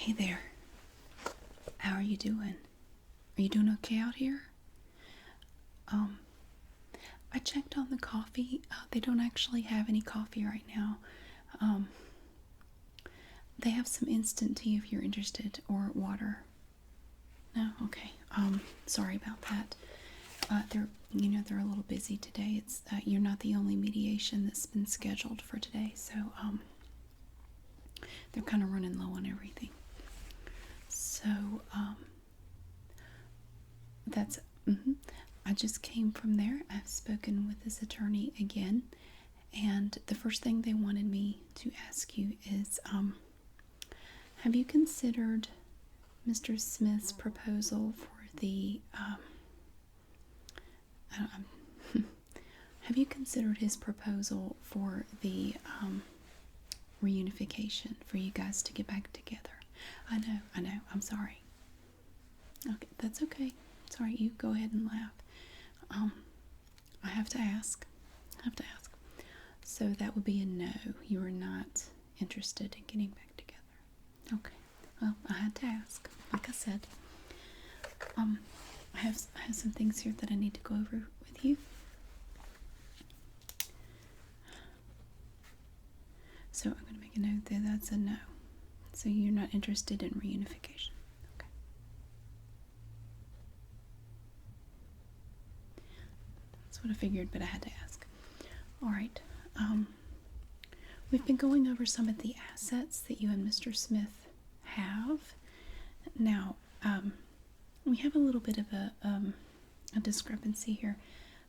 Hey there. How are you doing? Are you doing okay out here? I checked on the coffee. They don't actually have any coffee right now. They have some instant tea if you're interested, or water. No? Okay. Sorry about that. They're a little busy today. It's you're not the only mediation that's been scheduled for today, so they're kind of running low on everything. So that's I just came from there. I've spoken with this attorney again, and the first thing they wanted me to ask you is, have you considered Mr. Smith's proposal for the have you considered his proposal for the reunification, for you guys to get back together? I know, I'm sorry. Okay, that's okay. Sorry, you go ahead and laugh. I have to ask. So that would be a no. You are not interested in getting back together. Okay. Well, I had to ask. Like I said, I have some things here that I need to go over with you. So I'm going to make a note that that's a no. So you're not interested in reunification. Okay. That's what I figured, but I had to ask. All right. We've been going over some of the assets that you and Mr. Smith have. Now, we have a little bit of a discrepancy here.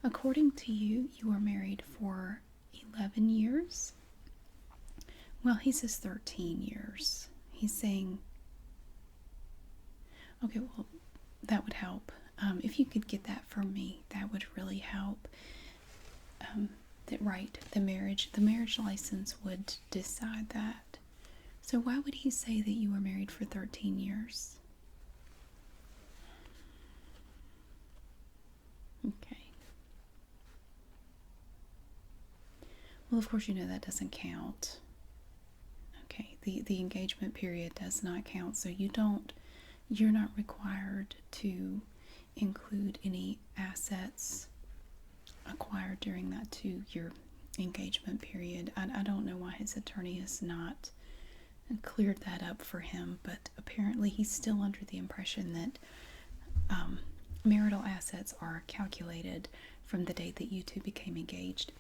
According to you, you were married for 11 years. Well, he says 13 years. He's saying, okay, well, that would help. If you could get that for me, that would really help. The marriage license would decide that. So why would he say that you were married for 13 years? Okay. Well, of course, you know that doesn't count. Okay, the engagement period does not count, so you're not required to include any assets acquired during that 2-year engagement period. I don't know why his attorney has not cleared that up for him, but apparently he's still under the impression that marital assets are calculated from the date that you two became engaged.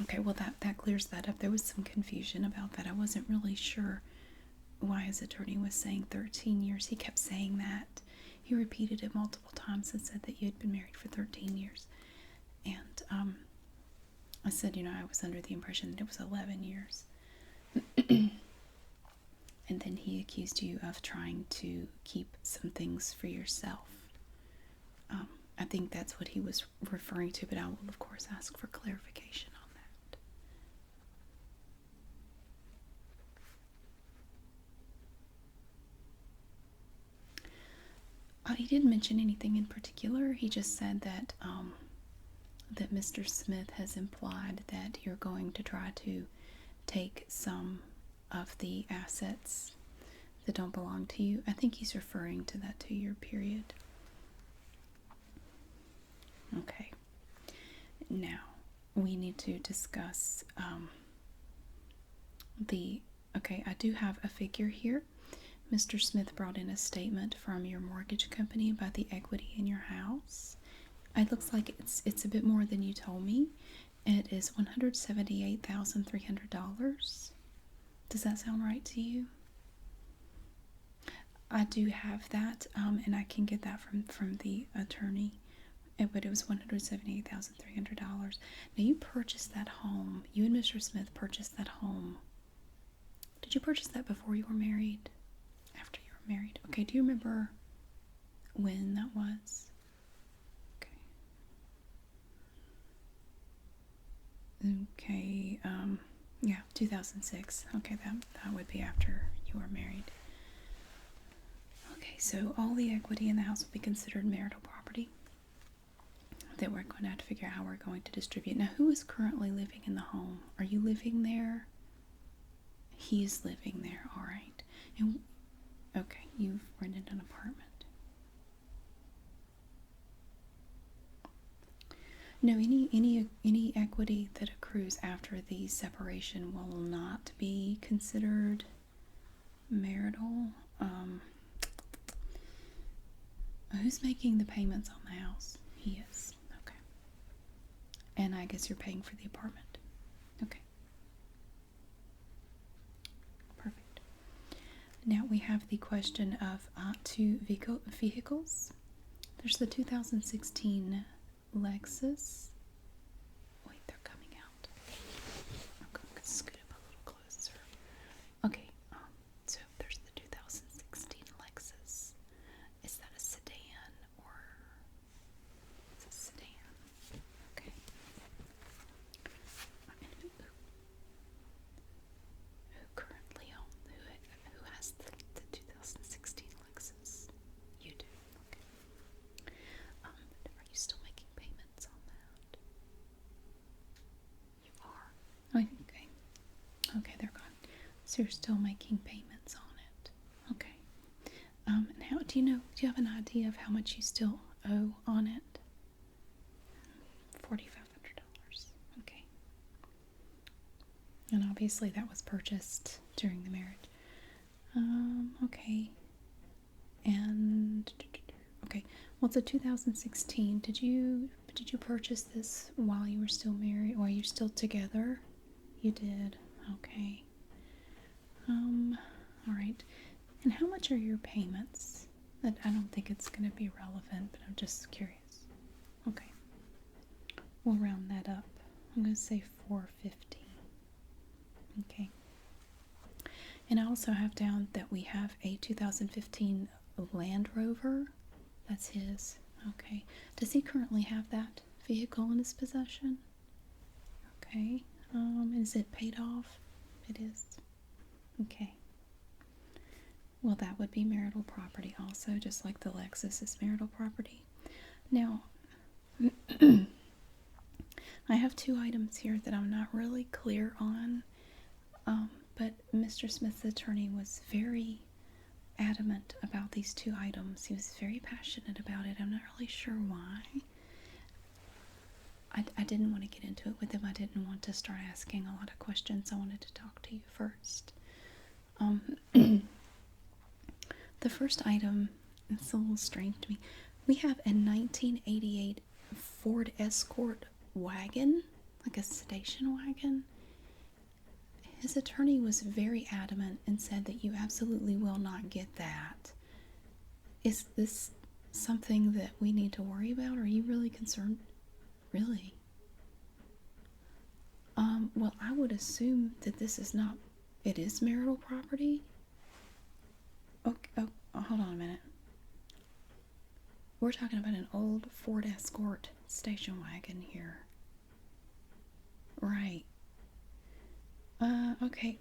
Okay, well that clears that up. There was some confusion about that. I wasn't really sure why his attorney was saying 13 years. He kept saying that. He repeated it multiple times and said that you had been married for 13 years. And I said, I was under the impression that it was 11 years. And then he accused you of trying to keep some things for yourself. I think that's what he was referring to, but I will, of course, ask for clarification on that. He didn't mention anything in particular. He just said that that Mr. Smith has implied that you're going to try to take some of the assets that don't belong to you. I think he's referring to that 2-year period. Okay. Now, we need to discuss okay, I do have a figure here. Mr. Smith brought in a statement from your mortgage company about the equity in your house. It looks like it's a bit more than you told me. It is $178,300. Does that sound right to you? I do have that, and I can get that from the attorney. But it was $178,300. Now, you purchased that home. You and Mr. Smith purchased that home. Did you purchase that before you were married? After you were married? Okay, do you remember when that was? Okay, yeah, 2006. Okay, that would be after you were married. Okay, so all the equity in the house will be considered marital property that we're going to have to figure out how we're going to distribute. Now, who is currently living in the home? Are you living there? He is living there, all right. And Okay, you've rented an apartment. No, any equity that accrues after the separation will not be considered marital. Who's making the payments on the house? He is. Okay. And I guess you're paying for the apartment. Okay. Perfect. Now we have the question of two vehicles. There's the 2016 Lexus. Wait, they're coming out. I'm going to scoot up a little closer. Okay, so there's the 2016 Lexus. Is that a sedan or it's a sedan? Okay. Who currently who has the 2016 Lexus? You do. Okay. Are you still making payments on that? You are. Okay. Okay, they're gone. So you're still making payments on it. Okay. And how do you have an idea of how much you still owe on it? $4,500. Okay. And obviously that was purchased during the marriage. Okay. And okay. Well, it's a 2016. Did you purchase this while you were still married? While you're still together? You did. Okay. All right. And how much are your payments? I don't think it's going to be relevant, but I'm just curious. Okay. We'll round that up. I'm going to say $450. Okay. And I also have down that we have a 2015 Land Rover. That's his. Okay. Does he currently have that vehicle in his possession? Okay. Is it paid off? It is. Okay. Well, that would be marital property also, just like the Lexus is marital property. Now, I have two items here that I'm not really clear on, but Mr. Smith's attorney was very adamant about these two items. He was very passionate about it. I'm not really sure why. I didn't want to get into it with him. I didn't want to start asking a lot of questions. I wanted to talk to you first. The first item, it's a little strange to me. We have a 1988 Ford Escort wagon, like a station wagon. His attorney was very adamant and said that you absolutely will not get that. Is this something that we need to worry about? Are you really concerned? Really? Well, I would assume that this is not, it is marital property. Okay, hold on a minute. We're talking about an old Ford Escort station wagon here. Right. Okay.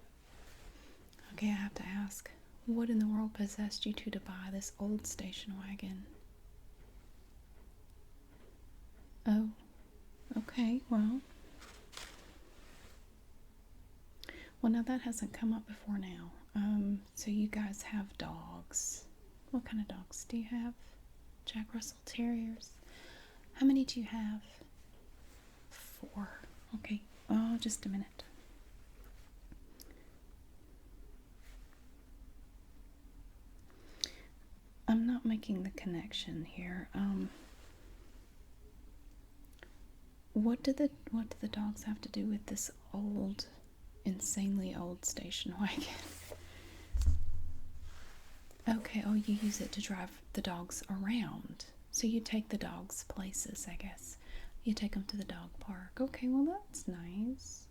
Okay, I have to ask, what in the world possessed you two to buy this old station wagon? Oh, okay, well, now that hasn't come up before now. So you guys have dogs. What kind of dogs do you have? Jack Russell Terriers. How many do you have? 4. Okay, oh, just a minute. I'm not making the connection here. What do the dogs have to do with this old, insanely old station wagon? Okay, oh, you use it to drive the dogs around. So you take the dogs places, I guess. You take them to the dog park. Okay, well, that's nice.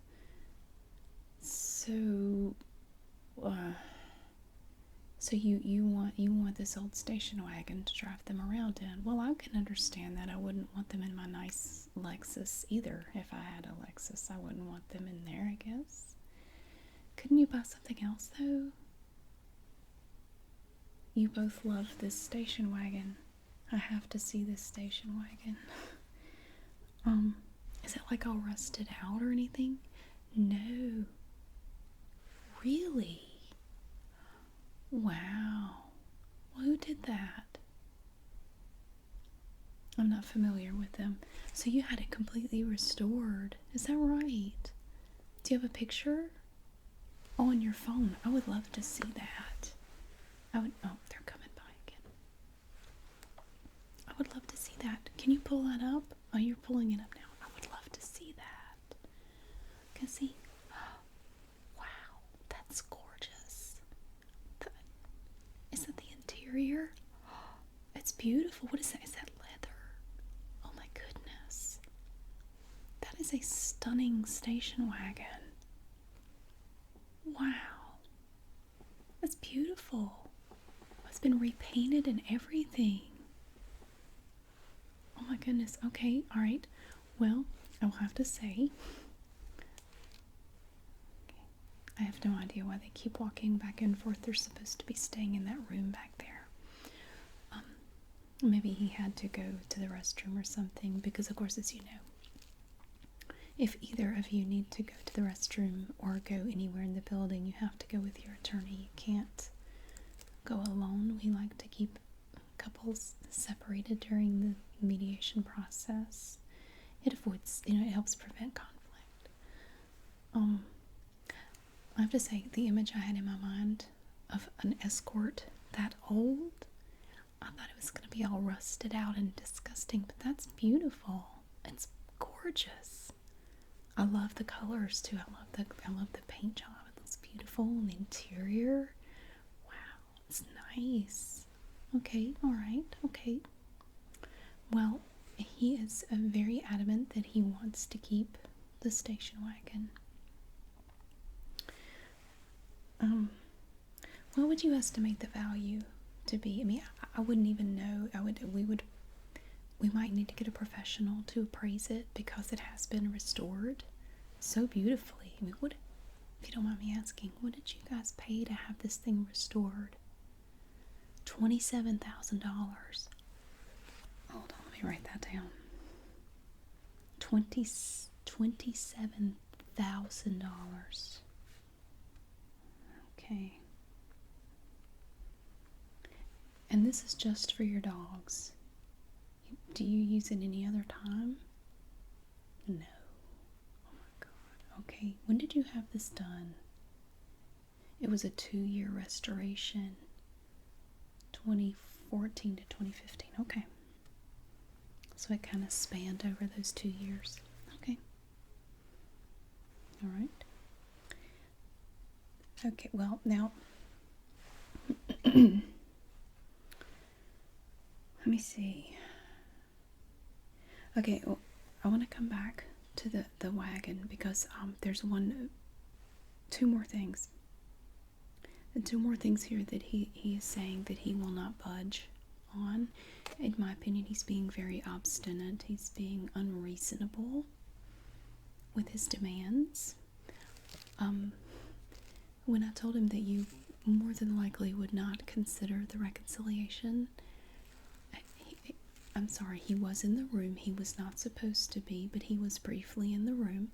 So, so you want this old station wagon to drive them around in. Well, I can understand that. I wouldn't want them in my nice Lexus either. If I had a Lexus, I wouldn't want them in there, I guess. Couldn't you buy something else, though? You both love this station wagon. I have to see this station wagon. Is it like all rusted out or anything? No. Really? Wow. did that? I'm not familiar with them. So you had it completely restored. Is that right? Do you have a picture? Oh, on your phone. I would love to see that. Oh, they're coming by again. I would love to see that. Can you pull that up? Oh, you're pulling it up now. I would love to see that. Can see? Wow, that's gorgeous. Is that the interior? It's beautiful. What is that? Is that leather? Oh my goodness. That is a stunning station wagon. Wow. That's beautiful. It's been repainted and everything. Oh my goodness. Okay, alright. Well, I'll have to say, I have no idea why they keep walking back and forth. They're supposed to be staying in that room back there. Maybe he had to go to the restroom or something, because of course, as you know, if either of you need to go to the restroom or go anywhere in the building, you have to go with your attorney. You can't go alone. We like to keep couples separated during the mediation process. It avoids, it helps prevent conflict. I have to say, the image I had in my mind of an escort that old, I thought it was going to be all rusted out and disgusting, but that's beautiful. It's gorgeous. I love the colors too. I love the paint job. It looks beautiful. And the interior, wow, it's nice. Okay, all right, okay. Well, he is very adamant that he wants to keep the station wagon. What would you estimate the value to be? I mean, I wouldn't even know. We might need to get a professional to appraise it, because it has been restored so beautifully. I mean, what, if you don't mind me asking, what did you guys pay to have this thing restored? $27,000. Hold on, let me write that down. $27,000. Okay. And this is just for your dogs. Do you use it any other time? No. Oh my God. Okay. When did you have this done? It was a 2-year restoration. 2014 to 2015. Okay. So it kind of spanned over those 2 years. Okay. All right. Okay. Well, now let me see. Okay, well, I want to come back to the wagon, because there's two more things. And two more things here that he is saying that he will not budge on. In my opinion, he's being very obstinate. He's being unreasonable with his demands. When I told him that you more than likely would not consider the reconciliation, I'm sorry, he was in the room. He was not supposed to be, but he was briefly in the room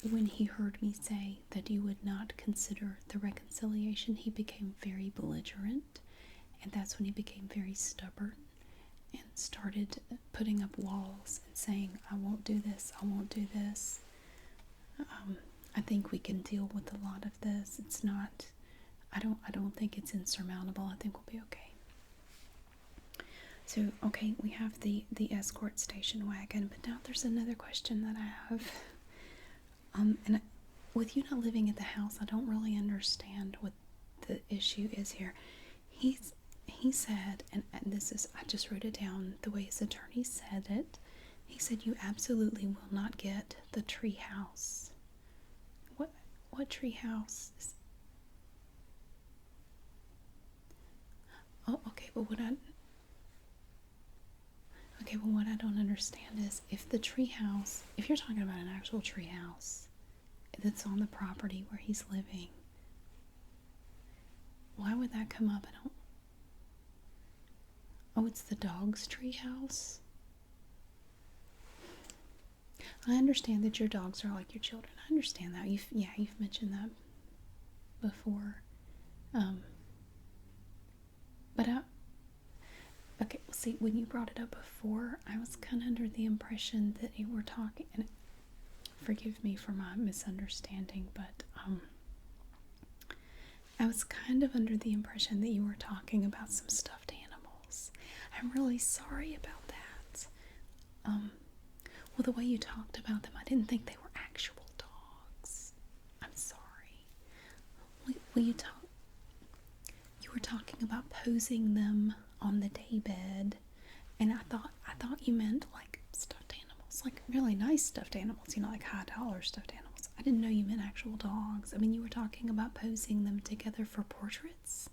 when he heard me say that you would not consider the reconciliation. He became very belligerent, and that's when he became very stubborn and started putting up walls and saying, I won't do this, I won't do this. I think we can deal with a lot of this. It's not, I don't think it's insurmountable. I think we'll be okay. So, okay, we have the escort station wagon, but now there's another question that I have. With you not living at the house, I don't really understand what the issue is here. He said, and this is, I just wrote it down the way his attorney said it. He said, you absolutely will not get the treehouse. What treehouse? Oh, okay, but what I don't understand is, if the treehouse, if you're talking about an actual treehouse that's on the property where he's living, why would that come up? Oh, it's the dog's treehouse? I understand that your dogs are like your children. I understand that. You've mentioned that before. But okay, well, see, when you brought it up before, I was kind of under the impression that you were talking, and forgive me for my misunderstanding, but I was kind of under the impression that you were talking about some stuffed animals. I'm really sorry about that. Well, the way you talked about them, I didn't think they were actual dogs. I'm sorry. Will you talk? You were talking about posing them on the daybed, and I thought you meant like stuffed animals, like really nice stuffed animals, like high-dollar stuffed animals. I didn't know you meant actual dogs. I mean, you were talking about posing them together for portraits.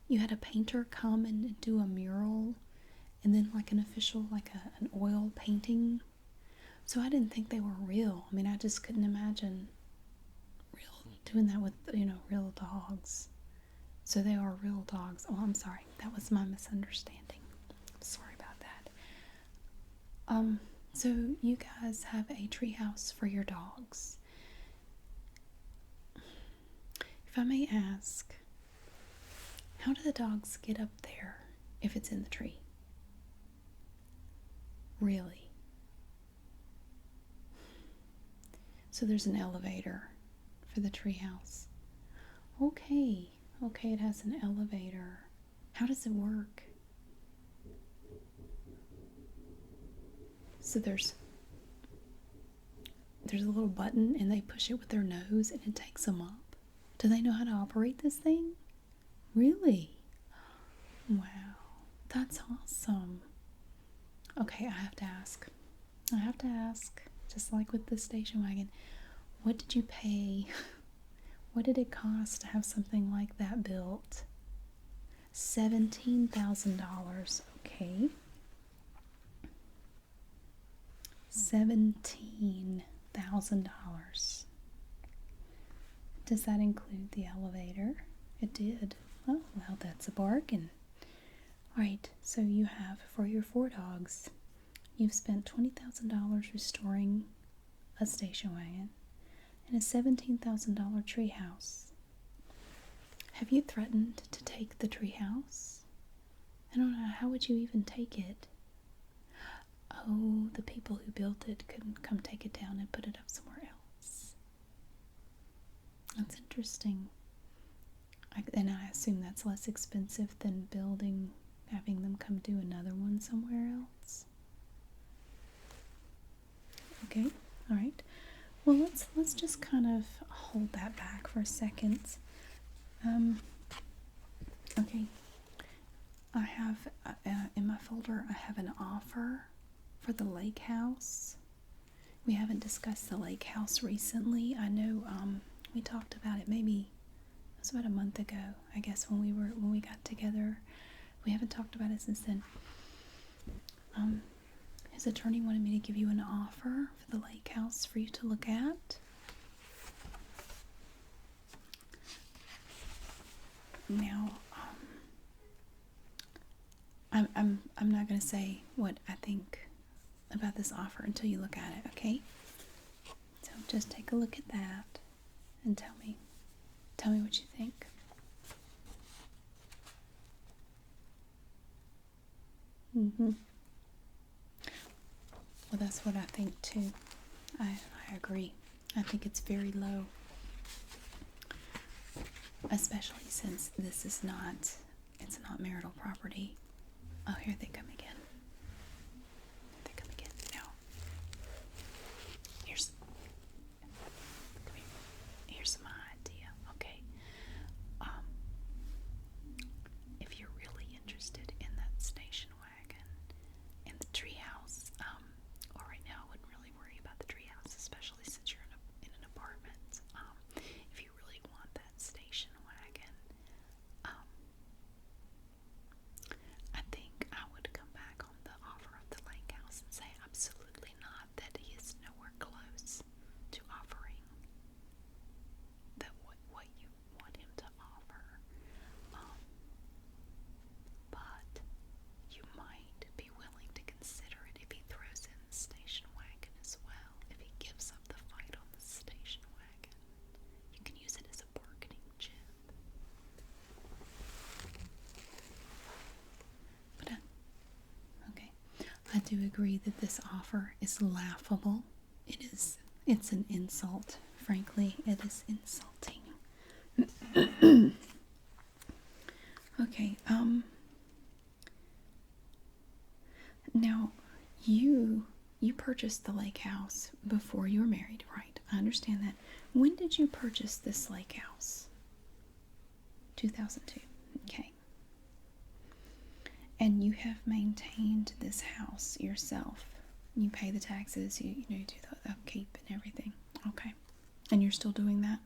You had a painter come and do a mural, and then like an official, like an oil painting. So I didn't think they were real. I mean, I just couldn't imagine doing that with, real dogs. So they are real dogs. Oh, I'm sorry. That was my misunderstanding. I'm sorry about that. So you guys have a treehouse for your dogs. If I may ask, how do the dogs get up there if it's in the tree? Really? So there's an elevator for the treehouse. Okay, it has an elevator. How does it work? So there's a little button and they push it with their nose and it takes them up. Do they know how to operate this thing? Really? Wow, that's awesome. Okay, I have to ask, just like with the station wagon, what did you pay? What did it cost to have something like that built? $17,000. Okay. $17,000. Does that include the elevator? It did. Oh, well, that's a bargain. Alright, so you have, for your 4 dogs, you've spent $20,000 restoring a station wagon and a $17,000 treehouse. Have you threatened to take the treehouse? I don't know, how would you even take it? Oh, the people who built it couldn't come take it down and put it up somewhere else. That's interesting. And I assume that's less expensive than having them come do another one somewhere else. Okay, all right. Well, let's just kind of hold that back for a second. Okay. I have in my folder. I have an offer for the Lakehouse. We haven't discussed the Lakehouse recently. I know we talked about it. Maybe it was about a month ago, I guess, when we got together. We haven't talked about it since then. His attorney wanted me to give you an offer for the Lakehouse for you to look at. Now, I'm not going to say what I think about this offer until you look at it, okay? So just take a look at that and tell me what you think. Well, that's what I think too. I agree. I think it's very low, especially since it's not marital property. Oh, here they come again. Now, here's my idea. Okay. If you're really interested in that station wagon and the treehouse, well, right now I wouldn't really worry about the treehouse, especially since you're in an apartment. If you really want that station wagon, I think I would come do agree that this offer is laughable. It is. It's an insult. Frankly, it is insulting. Okay, now you purchased the lake house before you were married, right? I understand that. When did you purchase this lake house? 2002. Okay. And you have maintained this house yourself. You pay the taxes, you do the upkeep and everything. Okay. And you're still doing that?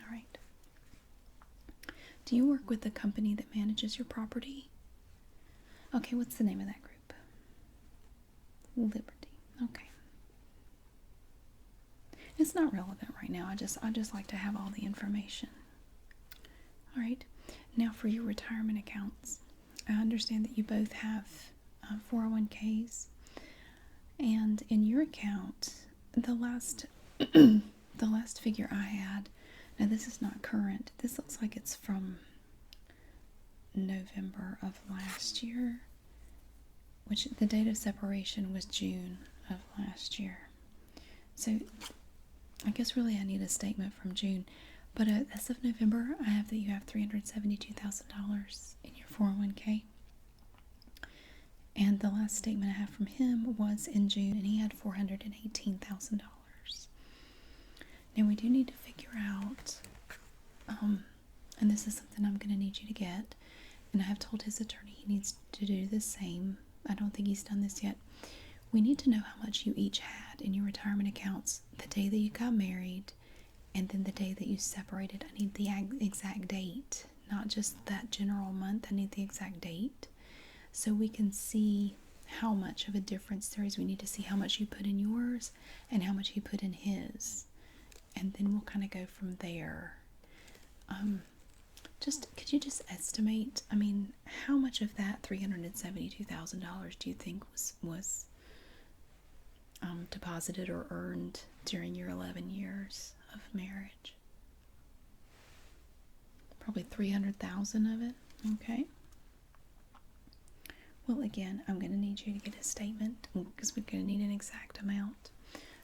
All right. Do you work with the company that manages your property? Okay, what's the name of that group? Liberty. Okay. It's not relevant right now. I just like to have all the information. All right. Now for your retirement accounts. I understand that you both have 401ks, and in your account, the last the last figure I had. Now this is not current. This looks like it's from November of last year, which the date of separation was June of last year. So I guess really I need a statement from June. But as of November, I have that you have $372,000 in your 401k. And the last statement I have from him was in June, and he had $418,000. Now we do need to figure out, and this is something I'm going to need you to get, and I have told his attorney he needs to do the same. I don't think he's done this yet. We need to know how much you each had in your retirement accounts the day that you got married, and then the day that you separated. I need the exact date, not just that general month. I need the exact date so we can see how much of a difference there is. We need to see how much you put in yours and how much he put in his. And then we'll kind of go from there. Could you just estimate, I mean, how much of that $372,000 do you think was deposited or earned during your 11 years of marriage? Probably 300,000 of it. Okay. Well, again, I'm going to need you to get a statement because we're going to need an exact amount.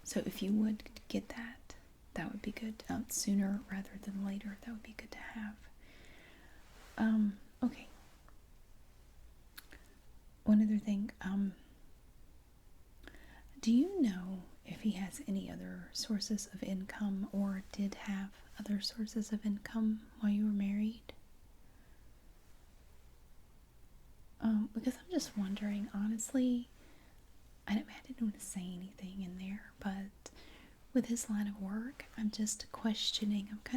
So if you would get that, that would be good. Sooner rather than later, that would be good to have. Okay. One other thing. Do you know if he has any other sources of income or did have other sources of income while you were married? Because I'm just wondering, honestly, I didn't want to say anything in there, but with his line of work, I'm kind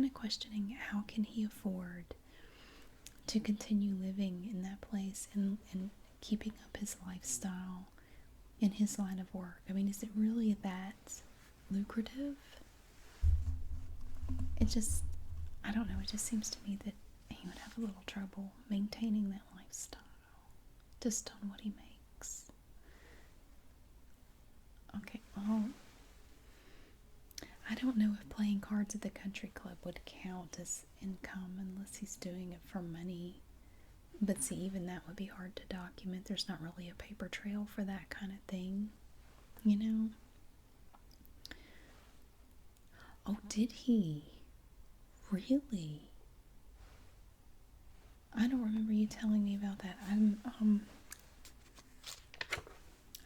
of questioning how can he afford to continue living in that place and keeping up his lifestyle in his line of work. I mean, is it really that lucrative? I don't know, it just seems to me that he would have a little trouble maintaining that lifestyle just on what he makes. Okay, well, I don't know if playing cards at the country club would count as income unless he's doing it for money. But see, even that would be hard to document. There's not really a paper trail for that kind of thing, you know? Oh, did he? Really? I don't remember you telling me about that. I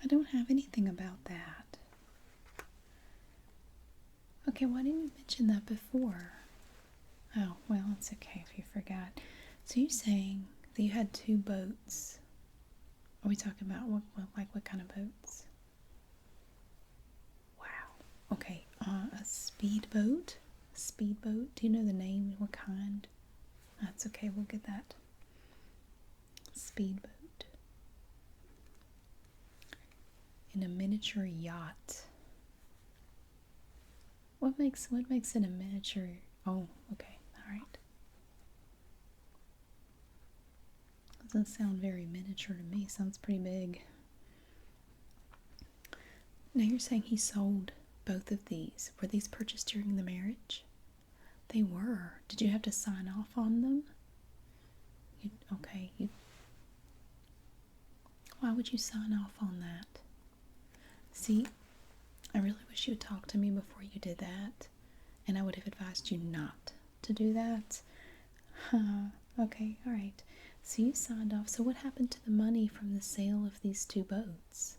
don't have anything about that. Okay, why didn't you mention that before? Oh, well, it's okay if you forgot. So you're saying that you had 2 boats. Are we talking about what kind of boats? Wow. Okay, a speedboat? Speedboat? Do you know the name? What kind? That's okay, we'll get that. Speedboat. And a miniature yacht. What makes it a miniature? Oh, okay, all right. Doesn't sound very miniature to me. Sounds pretty big. Now you're saying he sold both of these. Were these purchased during the marriage? They were. Did you have to sign off on them? Why would you sign off on that? See, I really wish you had talked to me before you did that, and I would have advised you not to do that. Okay, alright. So you signed off. So what happened to the money from the sale of these two boats?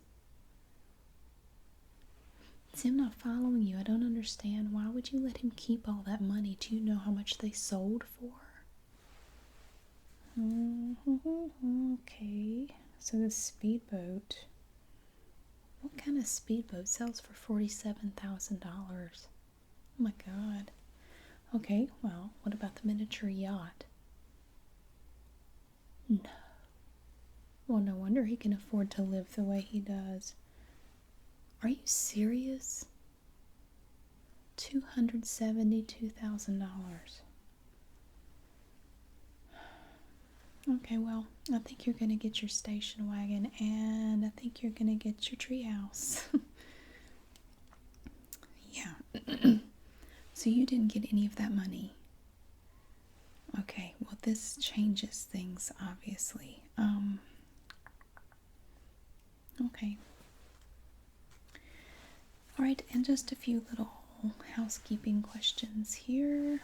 See, I'm not following you. I don't understand. Why would you let him keep all that money? Do you know how much they sold for? Okay. So the speedboat. What kind of speedboat sells for $47,000? Oh my god. Okay, well, what about the miniature yacht? No. Well, no wonder he can afford to live the way he does. Are you serious? $272,000. Okay, well, I think you're going to get your station wagon, and I think you're going to get your treehouse. Yeah. So you didn't get any of that money. Okay, well, this changes things, obviously. Okay. Alright, and just a few little housekeeping questions here.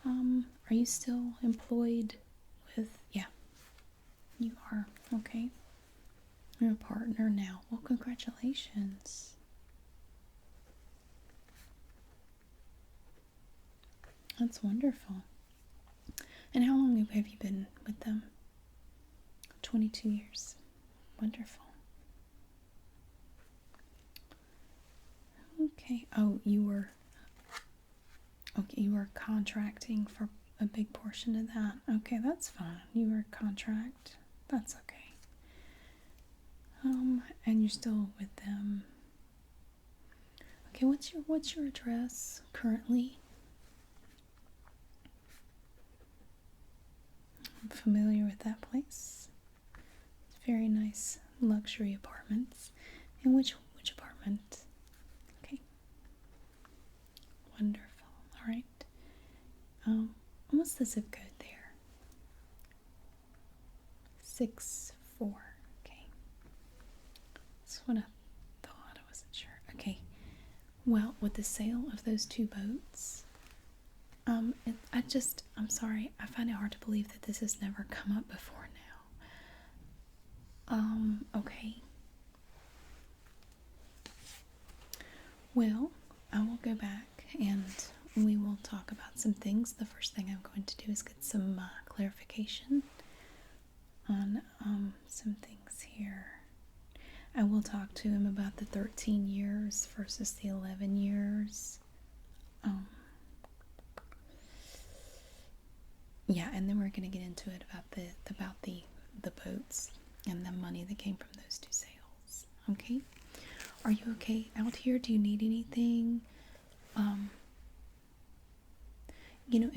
Are you still employed with, yeah, you are, okay. You're a partner now. Well, congratulations. That's wonderful. And how long have you been with them? 22 years. Wonderful. Okay. Oh, you were contracting for a big portion of that. Okay, that's fine. You were contract. That's okay. And you're still with them. Okay, what's your address currently? I'm familiar with that place. It's very nice luxury apartments. And which apartment? Okay. Wonderful. All right. What's the zip code there? 6-4. Okay. That's what I thought. I wasn't sure. Okay. Well, with the sale of those two boats, I'm sorry. I find it hard to believe that this has never come up before now. Okay. Well, I will go back and we will talk about some things. The first thing I'm going to do is get some clarification on some things here. I will talk to him about the 13 years versus the 11 years. Yeah, and then we're going to get into it about the boats and the money that came from those two sales. Okay? Are you okay out here? Do you need anything?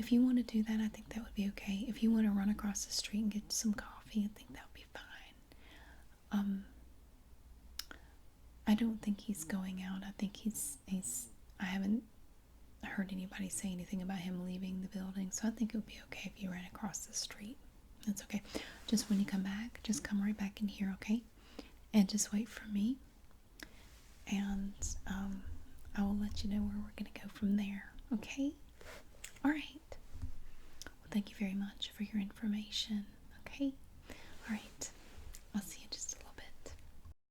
If you want to do that, I think that would be okay. If you want to run across the street and get some coffee, I think that would be fine. I don't think he's going out. I think I haven't heard anybody say anything about him leaving the building, so I think it would be okay if you ran across the street. That's okay. Just when you come back, just come right back in here, okay? And just wait for me. And I will let you know where we're going to go from there, okay? All right. Well, thank you very much for your information, okay? All right.